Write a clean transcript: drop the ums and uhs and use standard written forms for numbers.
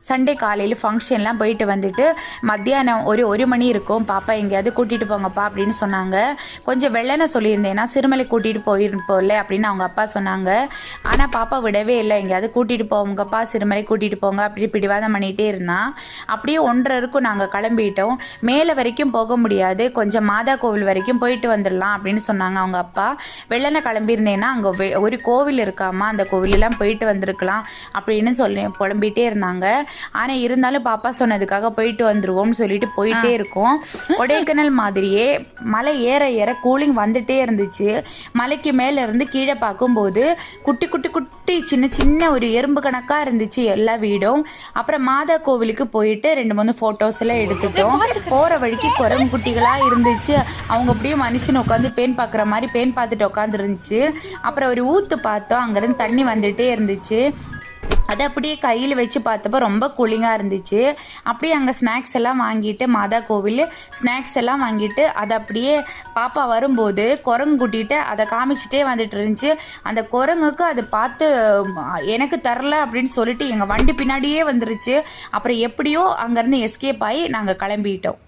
Sunday காலையில் ஃபங்க்ஷன்லாம் போயிட்டு வந்துட்டு மத்தியானம் ஒரு மணி இருக்கும், பாப்பா எங்கேயாவது கூட்டிகிட்டு போங்கப்பா அப்படின்னு சொன்னாங்க. கொஞ்சம் வெள்ளனை சொல்லியிருந்தேன்னா சிறுமலை கூட்டிகிட்டு போயிருப்போம்ல அப்படின்னு அவங்க அப்பா சொன்னாங்க. ஆனால் பாப்பா விடவே இல்லை, எங்கேயாவது கூட்டிகிட்டு போங்கப்பா, சிறுமலை கூட்டிகிட்டு போங்க அப்படி பிடிவாதம் பண்ணிகிட்டே இருந்தான். அப்படியே 1:30 நாங்கள் கிளம்பிட்டோம். மேலே வரைக்கும் போக முடியாது, கொஞ்சம் மாதா கோவில் வரைக்கும் போயிட்டு வந்துடலாம் அப்படின்னு சொன்னாங்க அவங்க அப்பா. வெள்ளனை கிளம்பியிருந்தேன்னா அங்கே ஒரு கோவில் இருக்காமா, அந்த கோவிலெல்லாம் போயிட்டு வந்திருக்கலாம் அப்படின்னு சொல்லி புலம்பிகிட்டே இருந்தாங்க. ஆனால் இருந்தாலும் பாப்பா சொன்னதுக்காக போயிட்டு வந்துடுவோம்னு சொல்லிட்டு போயிட்டே இருக்கோம். கொடைக்கானல் மாதிரியே மலை ஏற ஏற கூலிங் வந்துட்டே இருந்துச்சு. மலைக்கு மேலே இருந்து கீழே பார்க்கும்போது குட்டி குட்டி குட்டி சின்ன சின்ன ஒரு எறும்பு கணக்காக இருந்துச்சு எல்லா வீடும். அப்புறம் மாதா கோவிலுக்கு போயிட்டு 2-3 ஃபோட்டோஸ் எல்லாம் எடுத்துட்டோம். போகிற வழிக்கு குரங்கு குட்டிகளாக இருந்துச்சு. அவங்க அப்படியே மனுஷன் உட்காந்து பேன் பார்க்குற மாதிரி பேன் பார்த்துட்டு உட்காந்துருந்துச்சு. அப்புறம் ஒரு ஊற்று பார்த்தோம், அங்கேருந்து தண்ணி வந்துகிட்டே இருந்துச்சு. அதை அப்படியே கையில் வச்சு பார்த்தப்போ ரொம்ப கூலிங்காக இருந்துச்சு. அப்படியே அங்கே ஸ்நாக்ஸ் எல்லாம் வாங்கிட்டு மாதா கோவில் ஸ்நாக்ஸ் எல்லாம் வாங்கிட்டு அதை அப்படியே பாப்பா வரும்போது குரங்கு கூட்டிகிட்டு அதை காமிச்சிட்டே வந்துட்டு இருந்துச்சு. அந்த குரங்குக்கு அதை பார்த்து எனக்கு தரல அப்படின்னு சொல்லிட்டு எங்கள் வண்டி பின்னாடியே வந்துருச்சு. அப்புறம் எப்படியோ அங்கேருந்து எஸ்கேப் ஆகி நாங்கள் கிளம்பிட்டோம்.